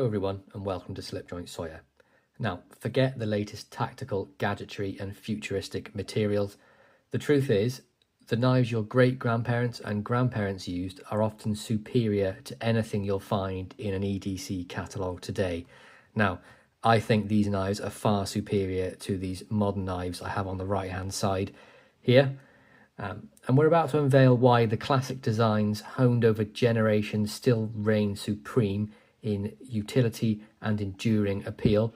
Hello everyone and welcome to Slipjoint Sawyer. Now, forget the latest tactical gadgetry and futuristic materials. The truth is, the knives your great-grandparents and grandparents used are often superior to anything you'll find in an EDC catalogue today. Now, I think these knives are far superior to these modern knives I have on the right-hand side here. And we're about to unveil why the classic designs honed over generations still reign supreme in utility and enduring appeal,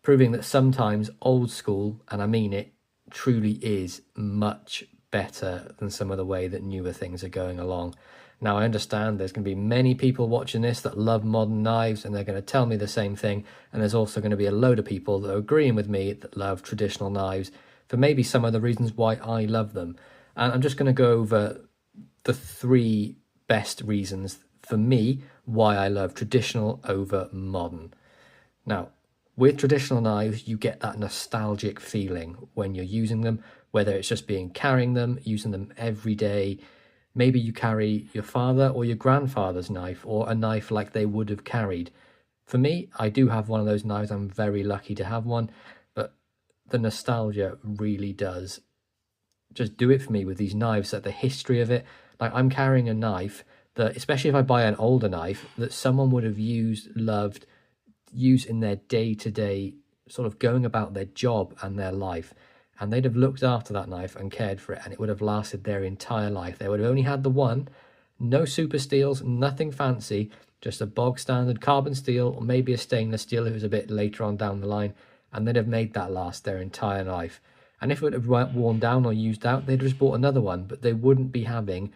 proving that sometimes old school, and I mean it, truly is much better than some of the way that newer things are going along. Now, I understand there's going to be many people watching this that love modern knives and they're going to tell me the same thing, and there's also going to be a load of people that are agreeing with me that love traditional knives for maybe some of the reasons why I love them. And I'm just going to go over the three best reasons for me why I love traditional over modern. Now, with traditional knives, you get that nostalgic feeling when you're using them, whether it's just carrying them, using them every day. Maybe you carry your father or your grandfather's knife, or a knife like they would have carried. For me, I do have one of those knives. I'm very lucky to have one, but the nostalgia really does just do it for me with these knives, that the history of it. Like, I'm carrying a knife that, especially if I buy an older knife, that someone would have loved in their day-to-day sort of going about their job and their life, and they'd have looked after that knife and cared for it, and it would have lasted their entire life. They would have only had the one, no super steels, nothing fancy, just a bog standard carbon steel or maybe a stainless steel if it was a bit later on down the line, and they'd have made that last their entire life. And if it would have worn down or used out, they'd just bought another one, but they wouldn't be having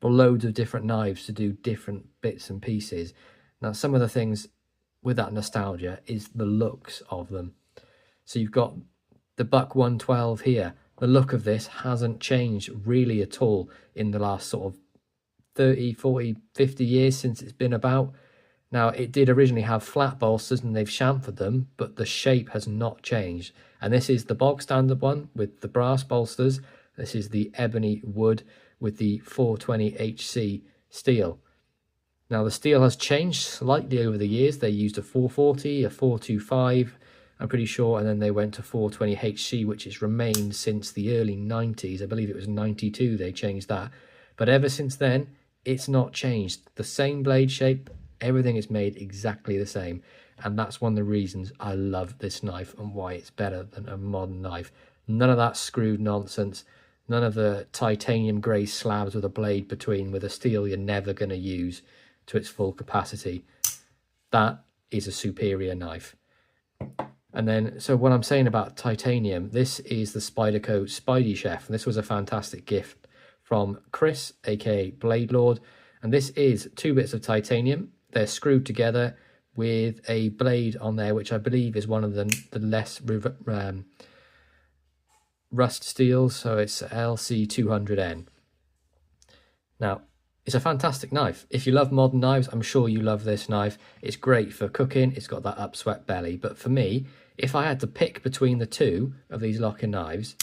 loads of different knives to do different bits and pieces. Now, some of the things with that nostalgia is the looks of them. So you've got the Buck 112 here. The look of this hasn't changed really at all in the last sort of 30, 40, 50 years since it's been about. Now, it did originally have flat bolsters and they've chamfered them, but the shape has not changed. And this is the bog standard one with the brass bolsters. This is the ebony wood with the 420 HC steel. Now, the steel has changed slightly over the years. They used a 440, a 425, I'm pretty sure, and then they went to 420 HC, which has remained since the early 90s. I believe it was 92 they changed that. But ever since then, it's not changed. The same blade shape, everything is made exactly the same. And that's one of the reasons I love this knife and why it's better than a modern knife. None of that screwed nonsense. None of the titanium grey slabs with a blade between with a steel you're never going to use to its full capacity. That is a superior knife. And then, so what I'm saying about titanium, this is the Spyderco Spidey Chef. And this was a fantastic gift from Chris, aka Blade Lord. And this is 2 bits of titanium. They're screwed together with a blade on there, which I believe is one of the less rust steels. So it's LC200N. Now, it's a fantastic knife. If you love modern knives, I'm sure you love this knife. It's great for cooking. It's got that upswept belly. But for me, if I had to pick between the two of these locking knives,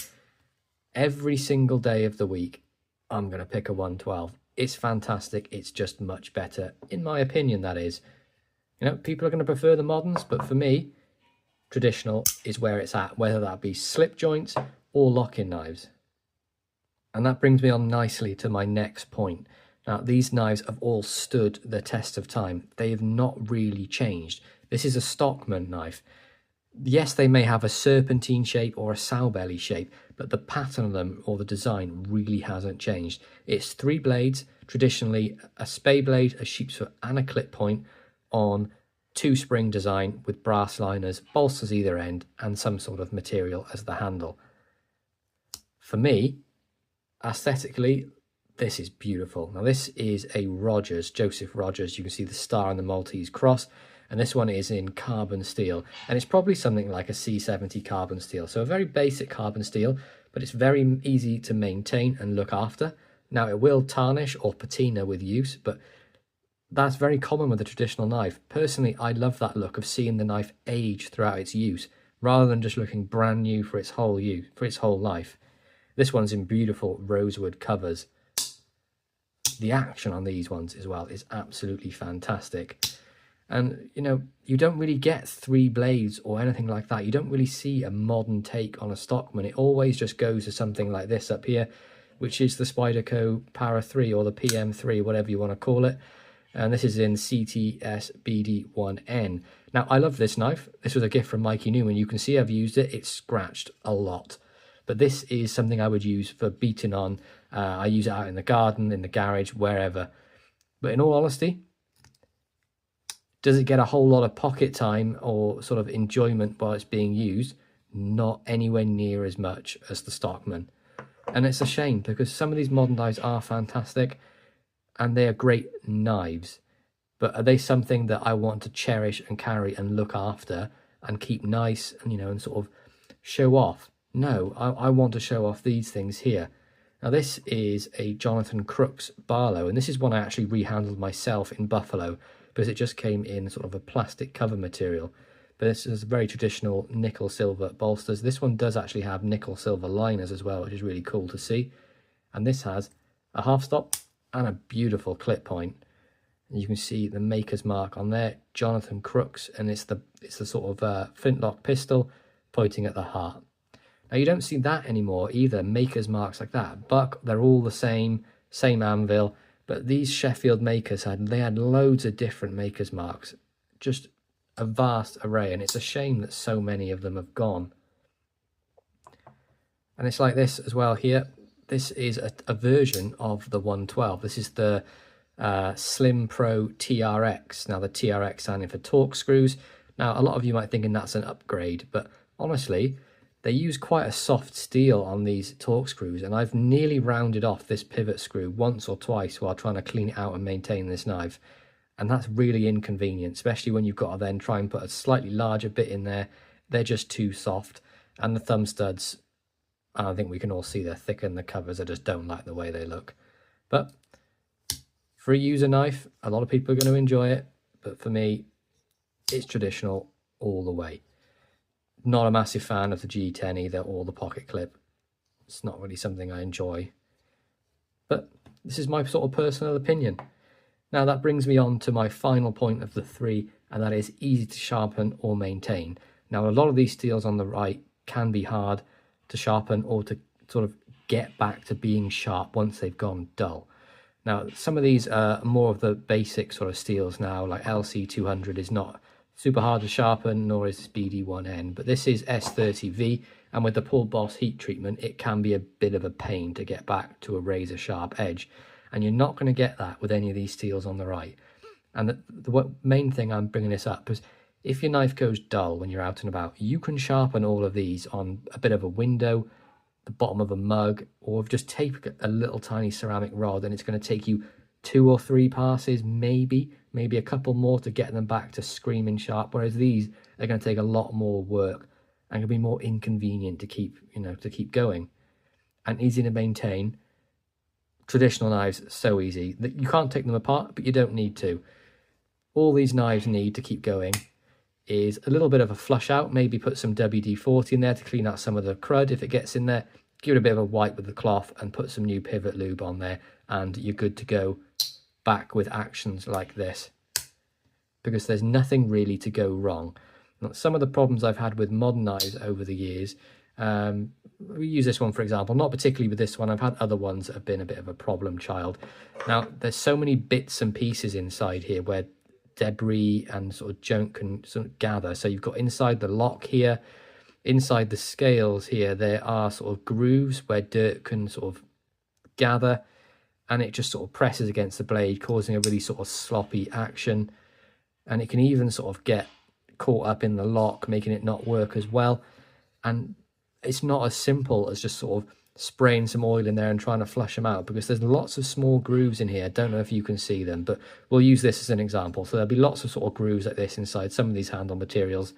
every single day of the week, I'm going to pick a 112. It's fantastic. It's just much better, in my opinion, that is. You know, people are going to prefer the moderns, but for me, traditional is where it's at, whether that be slip joints or lock-in knives. And that brings me on nicely to my next point. Now, these knives have all stood the test of time. They have not really changed. This is a Stockman knife. Yes, they may have a serpentine shape or a sow belly shape, but the pattern of them or the design really hasn't changed. It's 3 blades, traditionally a spay blade, a sheep's foot and a clip point on 2 spring design with brass liners, bolsters either end, and some sort of material as the handle. For me, aesthetically, this is beautiful. Now, this is a Rogers, Joseph Rogers. You can see the star and the Maltese cross. And this one is in carbon steel. And it's probably something like a C70 carbon steel. So a very basic carbon steel, but it's very easy to maintain and look after. Now, it will tarnish or patina with use, but that's very common with a traditional knife. Personally, I love that look of seeing the knife age throughout its use, rather than just looking brand new for its whole life. This one's in beautiful rosewood covers. The action on these ones as well is absolutely fantastic. And, you know, you don't really get 3 blades or anything like that. You don't really see a modern take on a Stockman. It always just goes to something like this up here, which is the Spyderco Para 3 or the PM3, whatever you want to call it. And this is in CTS BD1N. Now, I love this knife. This was a gift from Mikey Newman. You can see I've used it. It's scratched a lot. But this is something I would use for beating on. I use it out in the garden, in the garage, wherever. But in all honesty, does it get a whole lot of pocket time or sort of enjoyment while it's being used? Not anywhere near as much as the Stockman. And it's a shame, because some of these modern knives are fantastic and they are great knives. But are they something that I want to cherish and carry and look after and keep nice and, you know, and sort of show off? No, I want to show off these things here. Now, this is a Jonathan Crooks Barlow, and this is one I actually rehandled myself in Buffalo, because it just came in sort of a plastic cover material. But this is very traditional nickel silver bolsters. This one does actually have nickel silver liners as well, which is really cool to see. And this has a half stop and a beautiful clip point. And you can see the maker's mark on there, Jonathan Crooks, and it's the sort of flintlock pistol pointing at the heart. Now, you don't see that anymore either, maker's marks like that. Buck, they're all the same anvil. But these Sheffield makers had loads of different makers marks, just a vast array, and it's a shame that so many of them have gone. And it's like this as well here. This is a version of the 112. This is the Slim Pro TRX. Now, the TRX standing for torque screws. Now, a lot of you might think that's an upgrade, but honestly, they use quite a soft steel on these torque screws, and I've nearly rounded off this pivot screw once or twice while trying to clean it out and maintain this knife. And that's really inconvenient, especially when you've got to then try and put a slightly larger bit in there. They're just too soft. And the thumb studs, I think we can all see they're thicker than the covers. I just don't like the way they look. But for a user knife, a lot of people are going to enjoy it. But for me, it's traditional all the way. Not a massive fan of the G10 either, or the pocket clip. It's not really something I enjoy. But this is my sort of personal opinion. Now, that brings me on to my final point of the 3, and that is easy to sharpen or maintain. Now, a lot of these steels on the right can be hard to sharpen or to sort of get back to being sharp once they've gone dull. Now, some of these are more of the basic sort of steels now, like LC200 is not super hard to sharpen, nor is this BD1N, but this is S30V, and with the Paul Boss heat treatment, it can be a bit of a pain to get back to a razor sharp edge, and you're not going to get that with any of these steels on the right. And the main thing I'm bringing this up is, if your knife goes dull when you're out and about, you can sharpen all of these on a bit of a window, the bottom of a mug, or just tape a little tiny ceramic rod, and it's going to take you 2 or 3 passes, maybe a couple more to get them back to screaming sharp, whereas these are going to take a lot more work and can be more inconvenient to keep going, and easy to maintain. Traditional knives, so easy that you can't take them apart, but you don't need to. All these knives need to keep going is a little bit of a flush out, maybe put some WD-40 in there to clean out some of the crud if it gets in there, give it a bit of a wipe with the cloth and put some new pivot lube on there, and you're good to go back with actions like this, because there's nothing really to go wrong. Now, some of the problems I've had with modern knives over the years, we use this one for example, not particularly with this one, I've had other ones that have been a bit of a problem child. Now, there's so many bits and pieces inside here where debris and sort of junk can sort of gather. So you've got inside the lock here, inside the scales here, there are sort of grooves where dirt can sort of gather, and it just sort of presses against the blade, causing a really sort of sloppy action. And it can even sort of get caught up in the lock, making it not work as well. And it's not as simple as just sort of spraying some oil in there and trying to flush them out, because there's lots of small grooves in here. I don't know if you can see them, but we'll use this as an example. So there'll be lots of sort of grooves like this inside some of these handle materials,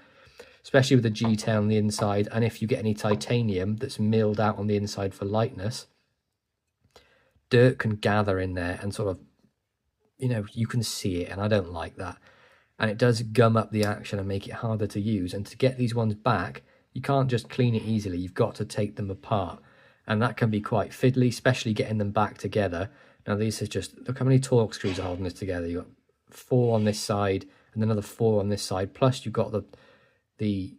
especially with the G10 on the inside. And if you get any titanium that's milled out on the inside for lightness, dirt can gather in there and sort of, you can see it, and I don't like that. And it does gum up the action and make it harder to use. And to get these ones back, you can't just clean it easily. You've got to take them apart. And that can be quite fiddly, especially getting them back together. Now, this is just, look how many torque screws are holding this together. You've got 4 on this side and another 4 on this side, plus you've got the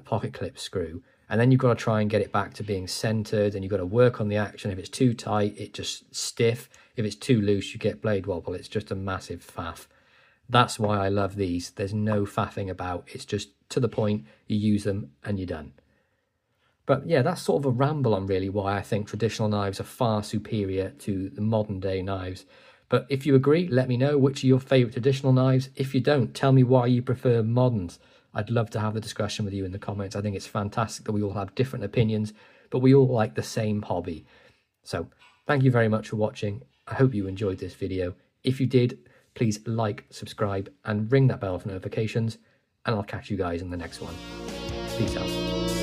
pocket clip screw, and then you've got to try and get it back to being centered, and you've got to work on the action. If it's too tight, it just stiff. If it's too loose, you get blade wobble. It's just a massive faff. That's why I love these. There's no faffing about. It's just to the point, you use them and you're done. But yeah, that's sort of a ramble on really why I think traditional knives are far superior to the modern day knives. But if you agree, let me know which are your favourite traditional knives. If you don't, tell me why you prefer moderns. I'd love to have the discussion with you in the comments. I think it's fantastic that we all have different opinions, but we all like the same hobby. So thank you very much for watching. I hope you enjoyed this video. If you did, please like, subscribe, and ring that bell for notifications, and I'll catch you guys in the next one. Peace out.